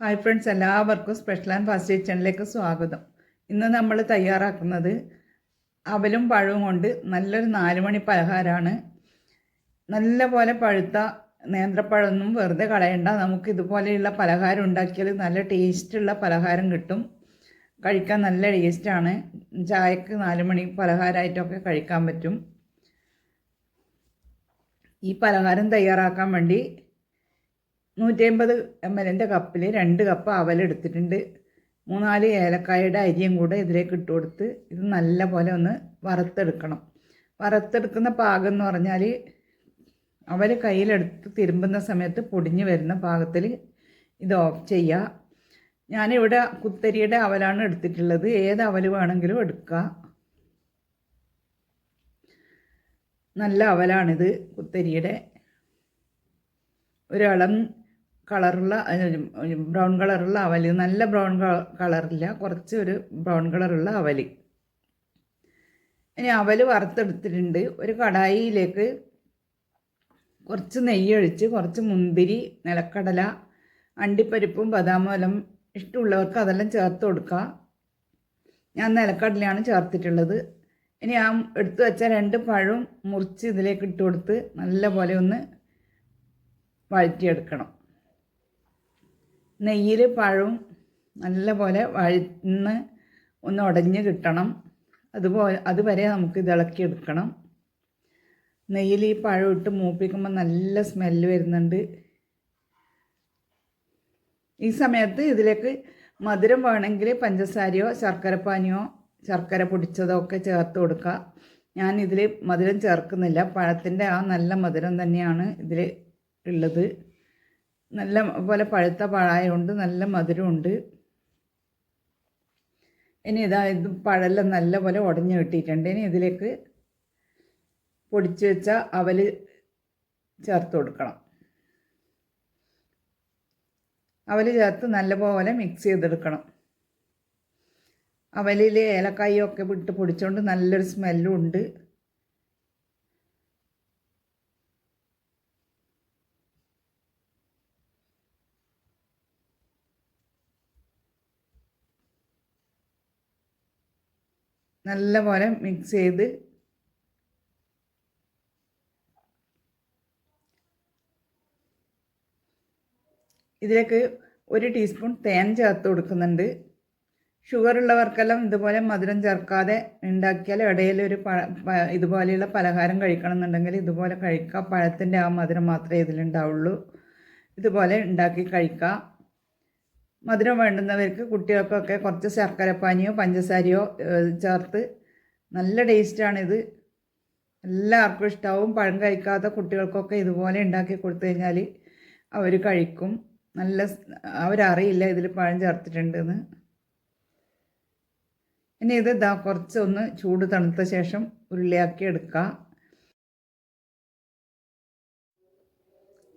Hi friends, എല്ലാവർക്കും special and fast കിച്ചണിലേക്ക് സ്വാഗതം. ഇന്ന് നമ്മൾ തയ്യാറാക്കുന്നത് അവലും പഴവും കൊണ്ട് നല്ലൊരു 4 മണി പലഹാരമാണ്. നല്ല പോലെ പഴുത്ത നേന്ത്രപ്പഴമൊന്നും വെറുതെ കളയണ്ട. നമുക്ക് ഇതുപോലെയുള്ള പലഹാരം ഉണ്ടാക്കിയാൽ നല്ല ടേസ്റ്റുള്ള പലഹാരം കിട്ടും. കഴിക്കാൻ നല്ല ടേസ്റ്റാണ്. ചായക്ക് 4 മണി പലഹാരമായിട്ടൊക്കെ കഴിക്കാൻ പറ്റും. ഈ പലഹാരം തയ്യാറാക്കാൻ വേണ്ടി 150 ml കപ്പിൽ 2 കപ്പ് അവലെടുത്തിട്ടുണ്ട്. 3-4 ഏലക്കായയുടെ അരിയും കൂടെ ഇതിലേക്ക് ഇട്ട് കൊടുത്ത് ഇത് നല്ല പോലെ ഒന്ന് വറുത്തെടുക്കണം. വറുത്തെടുക്കുന്ന പാകം എന്ന് പറഞ്ഞാൽ അവൽ കയ്യിലെടുത്ത് തിരുമ്പുന്ന സമയത്ത് പൊടിഞ്ഞ് വരുന്ന പാകത്തിൽ ഇത് ഓഫ് ചെയ്യുക. ഞാനിവിടെ കുത്തരിയുടെ അവലാണ് എടുത്തിട്ടുള്ളത്. ഏത് അവൽ വേണമെങ്കിലും എടുക്കുക. നല്ല അവലാണിത്, കുത്തരിയുടെ. ഒരു ഇളം കളറുള്ള ബ്രൗൺ കളറുള്ള അവൽ, നല്ല ബ്രൗൺ കളറില്ല, കുറച്ച് ഒരു ബ്രൗൺ കളറുള്ള അവൽ. ഇനി അവൽ വറുത്തെടുത്തിട്ടുണ്ട്. ഒരു കടായിയിലേക്ക് കുറച്ച് നെയ്യ് ഒഴിച്ച് കുറച്ച് മുന്തിരി, നിലക്കടല, അണ്ടിപ്പരിപ്പും ബദാമും ഇഷ്ടമുള്ളവർക്ക് അതെല്ലാം ചേർത്ത് കൊടുക്കുക. ഞാൻ നിലക്കടലയാണ് ചേർത്തിട്ടുള്ളത്. ഇനി ആ എടുത്തു വെച്ച 2 പഴവും മുറിച്ച് ഇതിലേക്ക് ഇട്ട് കൊടുത്ത് നല്ല പോലെ ഒന്ന് വഴറ്റിയെടുക്കണം. നെയ്യിൽ പഴവും നല്ല പോലെ വഴന്ന് ഒന്ന് ഉടഞ്ഞ് കിട്ടണം. അതുവരെ നമുക്ക് ഇത് ഇളക്കിയെടുക്കണം. നെയ്യിൽ ഈ പഴം ഇട്ട് മൂപ്പിക്കുമ്പോൾ നല്ല സ്മെല്ല് വരുന്നുണ്ട്. ഈ സമയത്ത് ഇതിലേക്ക് മധുരം വേണമെങ്കിൽ പഞ്ചസാരയോ ശർക്കരപ്പാനിയോ ശർക്കര പൊടിച്ചതോ ഒക്കെ ചേർത്ത് കൊടുക്കുക. ഞാനിതിൽ മധുരം ചേർക്കുന്നില്ല. പഴത്തിൻ്റെ ആ നല്ല മധുരം തന്നെയാണ് ഇതിൽ ഉള്ളത്. നല്ല പോലെ പഴുത്ത പഴമായതുകൊണ്ട് നല്ല മധുരമുണ്ട്. ഇനി ഇത് പഴമെല്ലാം നല്ല പോലെ ഉടഞ്ഞു കിട്ടിയിട്ടുണ്ട്. ഇനി ഇതിലേക്ക് പൊടിച്ച് വെച്ച അവൽ ചേർത്ത് കൊടുക്കണം. അവൽ ചേർത്ത് നല്ലപോലെ മിക്സ് ചെയ്തെടുക്കണം. അവലിൽ ഏലക്കായൊക്കെ ഇട്ട് പൊടിച്ചുകൊണ്ട് നല്ലൊരു സ്മെല്ലും ഉണ്ട്. നല്ല പോലെ മിക്സ് ചെയ്ത് ഇതിലേക്ക് 1 ടീസ്പൂൺ തേൻ ചേർത്ത് കൊടുക്കുന്നുണ്ട്. ഷുഗർ ഉള്ളവർക്കെല്ലാം ഇതുപോലെ മധുരം ചേർക്കാതെ ഉണ്ടാക്കിയാൽ ഇടയിലൊരു ഇതുപോലെയുള്ള പലഹാരം കഴിക്കണം എന്നുണ്ടെങ്കിൽ ഇതുപോലെ കഴിക്കുക. പഴത്തിൻ്റെ ആ മധുരം മാത്രമേ ഇതിലുണ്ടാവുള്ളൂ. ഇതുപോലെ ഉണ്ടാക്കി കഴിക്കുക. മധുരം വേണ്ടുന്നവർക്ക് കുട്ടികൾക്കൊക്കെ കുറച്ച് ശർക്കരപ്പാനിയോ പഞ്ചസാരയോ ചേർത്ത് നല്ല ടേസ്റ്റാണിത്. എല്ലാവർക്കും ഇഷ്ടമാവും. പഴം കഴിക്കാത്ത കുട്ടികൾക്കൊക്കെ ഇതുപോലെ ഉണ്ടാക്കി കൊടുത്തു കഴിഞ്ഞാൽ അവർ കഴിക്കും. അവരറിയില്ല ഇതിൽ പഴം ചേർത്തിട്ടുണ്ടെന്ന്. ഇനി ഇത് കുറച്ചൊന്ന് ചൂട് തണുത്ത ശേഷം ഉരുളിയാക്കി എടുക്കുക.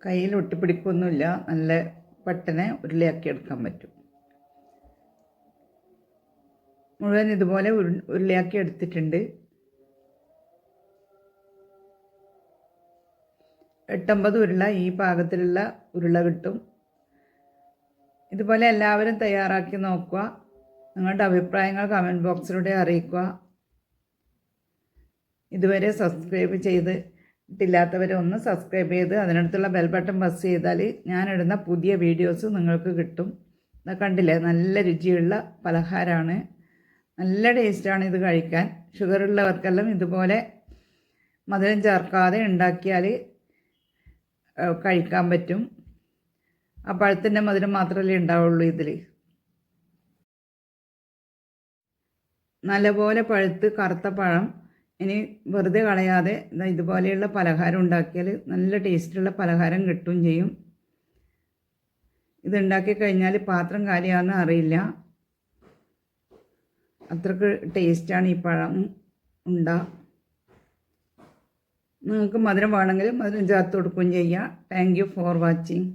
കയ്യിൽ ഒട്ടിപ്പിടിക്കൊന്നുമില്ല. നല്ല പെട്ടെന്ന് ഉരുളിയാക്കി എടുക്കാൻ പറ്റും. മുഴുവൻ ഇതുപോലെ ഉരുളിയാക്കി എടുത്തിട്ടുണ്ട്. 8-9 ഉരുള ഈ പാകത്തിലുള്ള ഉരുള കിട്ടും. ഇതുപോലെ എല്ലാവരും തയ്യാറാക്കി നോക്കുക. നിങ്ങളുടെ അഭിപ്രായങ്ങൾ കമൻറ്റ് ബോക്സിലൂടെ അറിയിക്കുക. ഇതുവരെ സബ്സ്ക്രൈബ് ചെയ്തിട്ടില്ലാത്തവരെ ഒന്ന് സബ്സ്ക്രൈബ് ചെയ്ത് അതിനടുത്തുള്ള ബെൽ ബട്ടൺ പ്രസ് ചെയ്താൽ ഞാനിടുന്ന പുതിയ വീഡിയോസ് നിങ്ങൾക്ക് കിട്ടും. കണ്ടില്ലേ, നല്ല രുചിയുള്ള പലഹാരമാണ്. നല്ല ടേസ്റ്റാണ് ഇത് കഴിക്കാൻ. ഷുഗറുള്ളവർക്കെല്ലാം ഇതുപോലെ മധുരം ചേർക്കാതെ ഉണ്ടാക്കിയാൽ കഴിക്കാൻ പറ്റും. ആ പഴത്തിൻ്റെ മധുരം മാത്രമല്ലേ ഉണ്ടാവുള്ളൂ ഇതിൽ. നല്ലപോലെ പഴുത്ത് കറുത്ത പഴം ഇനി വെറുതെ കളയാതെ ഇതുപോലെയുള്ള പലഹാരം ഉണ്ടാക്കിയാൽ നല്ല ടേസ്റ്റുള്ള പലഹാരം കിട്ടുകയും ചെയ്യും. ഇതുണ്ടാക്കി കഴിഞ്ഞാൽ പാത്രം കാലിയാണെന്ന് അറിയില്ല. അത്രക്ക് ടേസ്റ്റാണ് ഈ പഴം നിങ്ങൾക്ക് മധുരം വേണമെങ്കിൽ മധുരം ചേർത്ത് കൊടുക്കുകയും ചെയ്യാം. Thank you for watching.